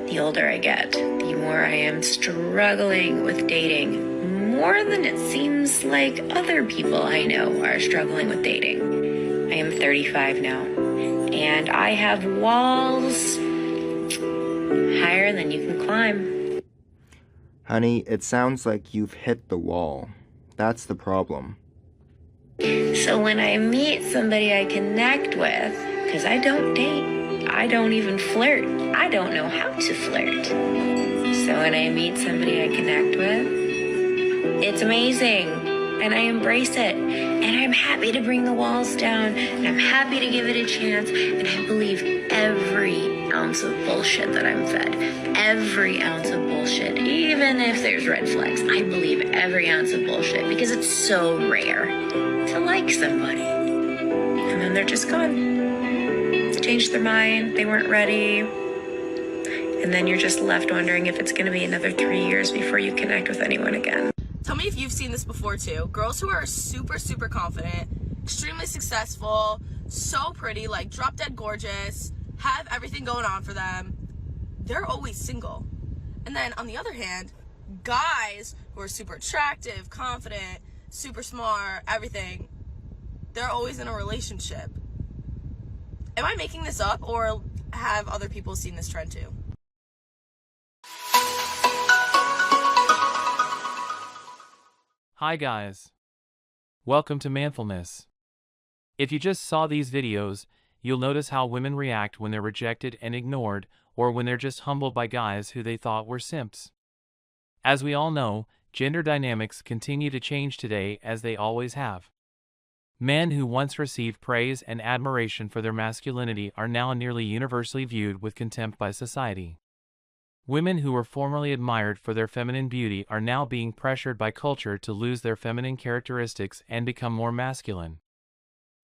The older I get, the more I am struggling with dating, more than it seems like other people I know are struggling with dating. I am 35 now, and I have walls higher than you can climb. Honey, it sounds like you've hit the wall. That's the problem. So when I meet somebody I connect with, because I don't date, I don't even flirt, I don't know how to flirt. So when I meet somebody I connect with, it's amazing, and I embrace it, and I'm happy to bring the walls down, and I'm happy to give it a chance, and I believe every ounce of bullshit that I'm fed, every ounce of bullshit, even if there's red flags, I believe every ounce of bullshit, because it's so rare to like somebody, and then they're just gone. Changed their mind, they weren't ready, and then you're just left wondering if it's going to be another 3 years before you connect with anyone again. Tell me if you've seen this before too. Girls who are super confident, extremely successful, so pretty, like drop dead gorgeous, have everything going on for them, they're always single. And then on the other hand, guys who are super attractive, confident, super smart, everything, they're always in a relationship. Am I making this up, or have other people seen this trend too? Hi guys. Welcome to Manfulness. If you just saw these videos, you'll notice how women react when they're rejected and ignored, or when they're just humbled by guys who they thought were simps. As we all know, gender dynamics continue to change today, as they always have. Men who once received praise and admiration for their masculinity are now nearly universally viewed with contempt by society. Women who were formerly admired for their feminine beauty are now being pressured by culture to lose their feminine characteristics and become more masculine.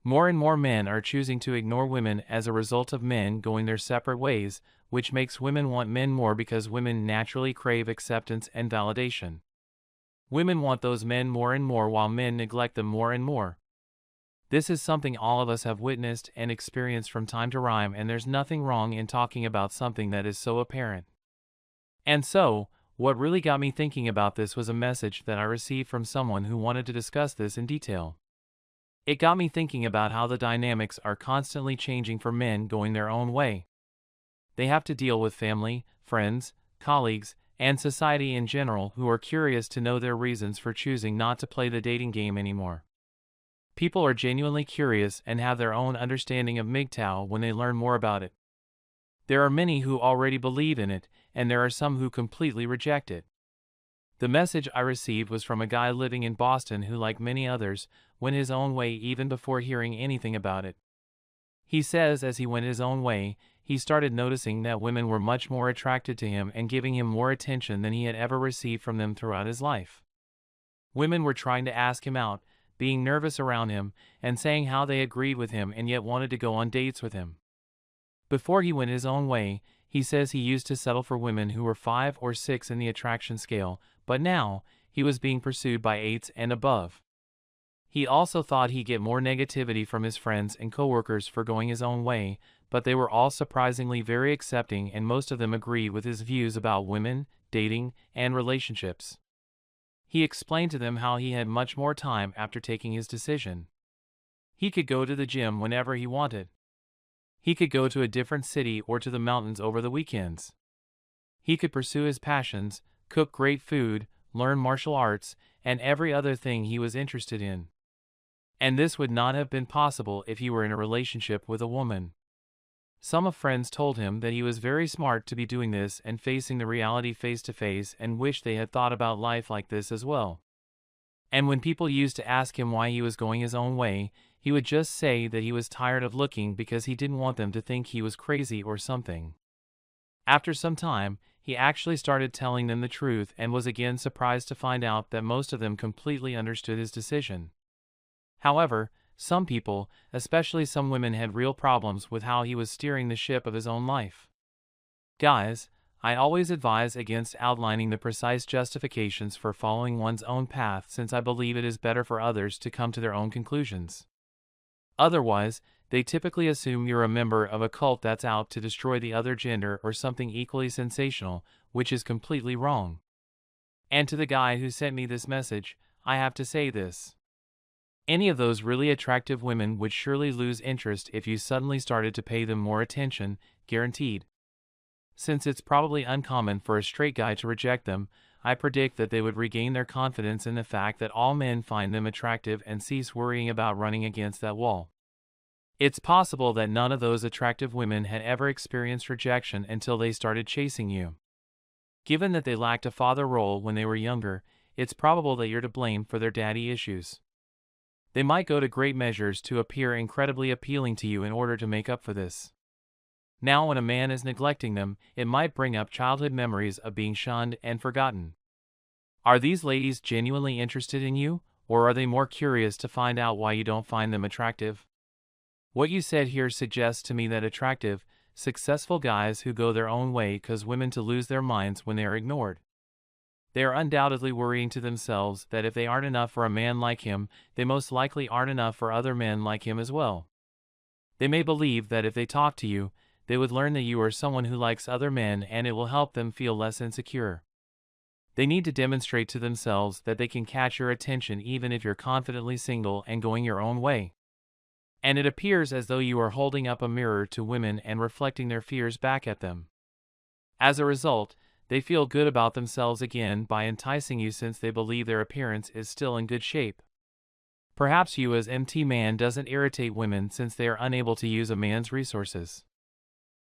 More and more men are choosing to ignore women as a result of men going their separate ways, which makes women want men more because women naturally crave acceptance and validation. Women want those men more and more while men neglect them more and more. This is something all of us have witnessed and experienced from time to time, and there's nothing wrong in talking about something that is so apparent. And so, what really got me thinking about this was a message that I received from someone who wanted to discuss this in detail. It got me thinking about how the dynamics are constantly changing for men going their own way. They have to deal with family, friends, colleagues, and society in general who are curious to know their reasons for choosing not to play the dating game anymore. People are genuinely curious and have their own understanding of MGTOW when they learn more about it. There are many who already believe in it, and there are some who completely reject it. The message I received was from a guy living in Boston who, like many others, went his own way even before hearing anything about it. He says as he went his own way, he started noticing that women were much more attracted to him and giving him more attention than he had ever received from them throughout his life. Women were trying to ask him out, being nervous around him, and saying how they agreed with him and yet wanted to go on dates with him. Before he went his own way, he says he used to settle for women who were 5 or 6 in the attraction scale, but now, he was being pursued by 8s and above. He also thought he'd get more negativity from his friends and coworkers for going his own way, but they were all surprisingly very accepting, and most of them agreed with his views about women, dating, and relationships. He explained to them how he had much more time after taking his decision. He could go to the gym whenever he wanted. He could go to a different city or to the mountains over the weekends. He could pursue his passions, cook great food, learn martial arts, and every other thing he was interested in. And this would not have been possible if he were in a relationship with a woman. Some of friends told him that he was very smart to be doing this and facing the reality face to face, and wished they had thought about life like this as well. And when people used to ask him why he was going his own way, he would just say that he was tired of looking because he didn't want them to think he was crazy or something. After some time, he actually started telling them the truth and was again surprised to find out that most of them completely understood his decision. However, some people, especially some women, had real problems with how he was steering the ship of his own life. Guys, I always advise against outlining the precise justifications for following one's own path, since I believe it is better for others to come to their own conclusions. Otherwise, they typically assume you're a member of a cult that's out to destroy the other gender or something equally sensational, which is completely wrong. And to the guy who sent me this message, I have to say this. Any of those really attractive women would surely lose interest if you suddenly started to pay them more attention, guaranteed. Since it's probably uncommon for a straight guy to reject them, I predict that they would regain their confidence in the fact that all men find them attractive and cease worrying about running against that wall. It's possible that none of those attractive women had ever experienced rejection until they started chasing you. Given that they lacked a father role when they were younger, it's probable that you're to blame for their daddy issues. They might go to great measures to appear incredibly appealing to you in order to make up for this. Now, when a man is neglecting them, it might bring up childhood memories of being shunned and forgotten. Are these ladies genuinely interested in you, or are they more curious to find out why you don't find them attractive? What you said here suggests to me that attractive, successful guys who go their own way cause women to lose their minds when they are ignored. They are undoubtedly worrying to themselves that if they aren't enough for a man like him, they most likely aren't enough for other men like him as well. They may believe that if they talk to you, they would learn that you are someone who likes other men and it will help them feel less insecure. They need to demonstrate to themselves that they can catch your attention even if you're confidently single and going your own way. And it appears as though you are holding up a mirror to women and reflecting their fears back at them. As a result, they feel good about themselves again by enticing you since they believe their appearance is still in good shape. Perhaps you as MT man doesn't irritate women since they are unable to use a man's resources.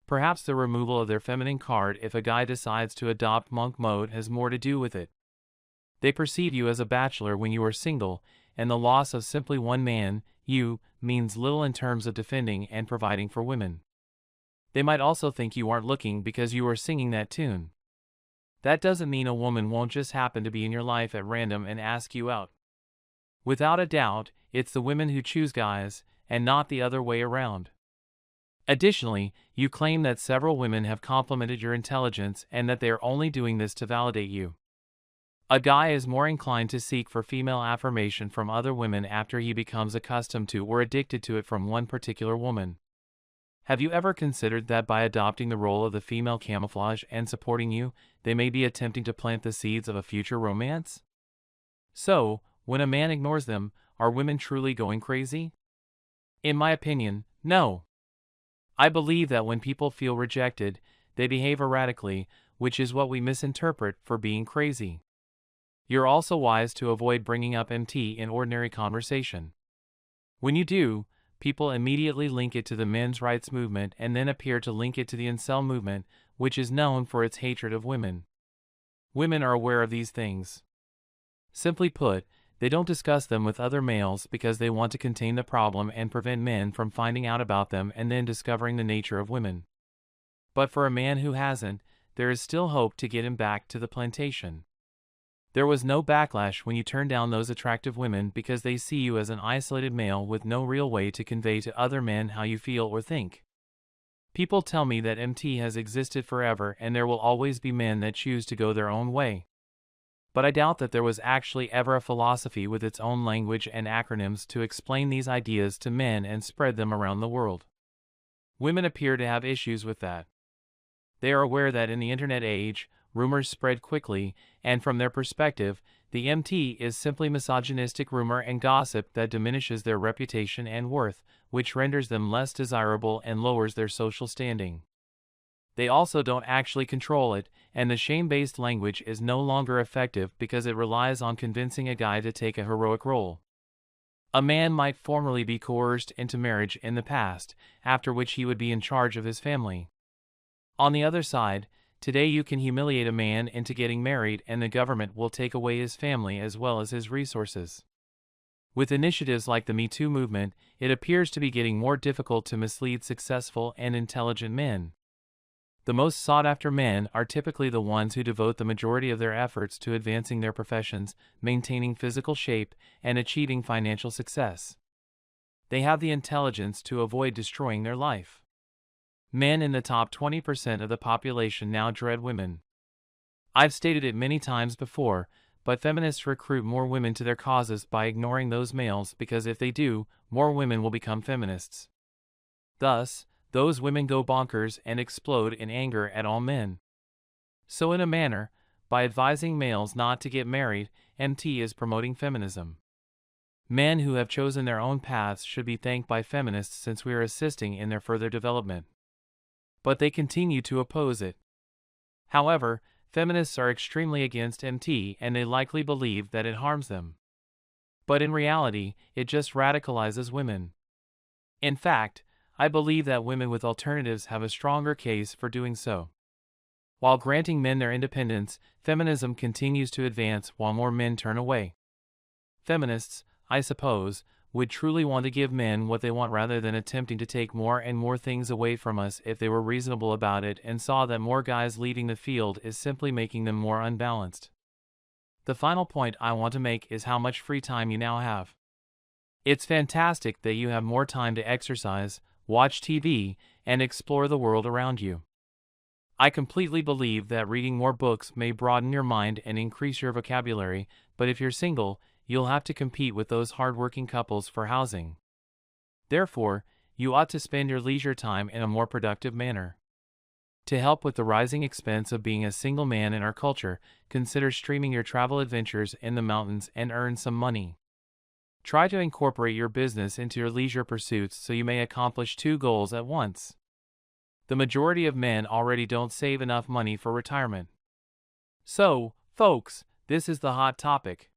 Perhaps the removal of their feminine card if a guy decides to adopt monk mode has more to do with it. They perceive you as a bachelor when you are single, and the loss of simply one man, you, means little in terms of defending and providing for women. They might also think you aren't looking because you are singing that tune. That doesn't mean a woman won't just happen to be in your life at random and ask you out. Without a doubt, it's the women who choose guys, and not the other way around. Additionally, you claim that several women have complimented your intelligence and that they are only doing this to validate you. A guy is more inclined to seek for female affirmation from other women after he becomes accustomed to or addicted to it from one particular woman. Have you ever considered that by adopting the role of the female camouflage and supporting you, they may be attempting to plant the seeds of a future romance? So, when a man ignores them, are women truly going crazy? In my opinion, no. I believe that when people feel rejected, they behave erratically, which is what we misinterpret for being crazy. You're also wise to avoid bringing up MT in ordinary conversation. When you do, people immediately link it to the men's rights movement and then appear to link it to the incel movement, which is known for its hatred of women. Women are aware of these things. Simply put, they don't discuss them with other males because they want to contain the problem and prevent men from finding out about them and then discovering the nature of women. But for a man who hasn't, there is still hope to get him back to the plantation. There was no backlash when you turned down those attractive women because they see you as an isolated male with no real way to convey to other men how you feel or think. People tell me that MT has existed forever and there will always be men that choose to go their own way. But I doubt that there was actually ever a philosophy with its own language and acronyms to explain these ideas to men and spread them around the world. Women appear to have issues with that. They are aware that in the internet age, rumors spread quickly, and from their perspective, the MT is simply misogynistic rumor and gossip that diminishes their reputation and worth, which renders them less desirable and lowers their social standing. They also don't actually control it, and the shame-based language is no longer effective because it relies on convincing a guy to take a heroic role. A man might formerly be coerced into marriage in the past, after which he would be in charge of his family. On the other side, today you can humiliate a man into getting married and the government will take away his family as well as his resources. With initiatives like the Me Too movement, it appears to be getting more difficult to mislead successful and intelligent men. The most sought-after men are typically the ones who devote the majority of their efforts to advancing their professions, maintaining physical shape, and achieving financial success. They have the intelligence to avoid destroying their life. Men in the top 20% of the population now dread women. I've stated it many times before, but feminists recruit more women to their causes by ignoring those males because if they do, more women will become feminists. Thus, those women go bonkers and explode in anger at all men. So in a manner, by advising males not to get married, MT is promoting feminism. Men who have chosen their own paths should be thanked by feminists since we are assisting in their further development. But they continue to oppose it. However, feminists are extremely against MT and they likely believe that it harms them. But in reality, it just radicalizes women. In fact, I believe that women with alternatives have a stronger case for doing so. While granting men their independence, feminism continues to advance while more men turn away. Feminists, I suppose, would truly want to give men what they want rather than attempting to take more and more things away from us if they were reasonable about it and saw that more guys leading the field is simply making them more unbalanced. The final point I want to make is how much free time you now have. It's fantastic that you have more time to exercise, watch TV, and explore the world around you. I completely believe that reading more books may broaden your mind and increase your vocabulary, but if you're single, you'll have to compete with those hardworking couples for housing. Therefore, you ought to spend your leisure time in a more productive manner. To help with the rising expense of being a single man in our culture, consider streaming your travel adventures in the mountains and earn some money. Try to incorporate your business into your leisure pursuits so you may accomplish two goals at once. The majority of men already don't save enough money for retirement. So, folks, this is the hot topic.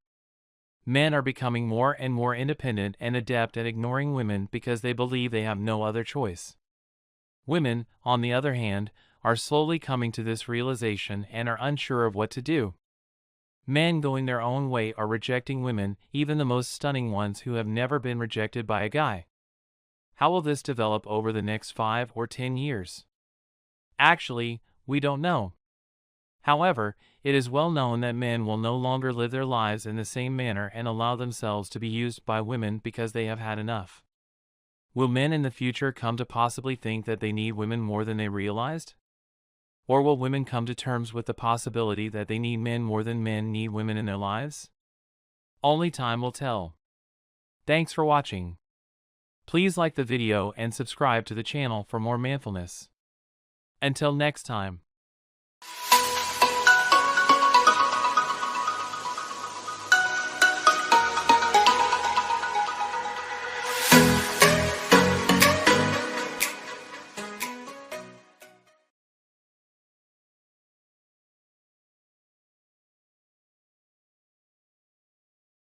Men are becoming more and more independent and adept at ignoring women because they believe they have no other choice. Women, on the other hand, are slowly coming to this realization and are unsure of what to do. Men going their own way are rejecting women, even the most stunning ones who have never been rejected by a guy. How will this develop over the next 5 or 10 years? Actually, we don't know. However, it is well known that men will no longer live their lives in the same manner and allow themselves to be used by women because they have had enough. Will men in the future come to possibly think that they need women more than they realized? Or will women come to terms with the possibility that they need men more than men need women in their lives? Only time will tell. Thanks for watching. Please like the video and subscribe to the channel for more manfulness. Until next time.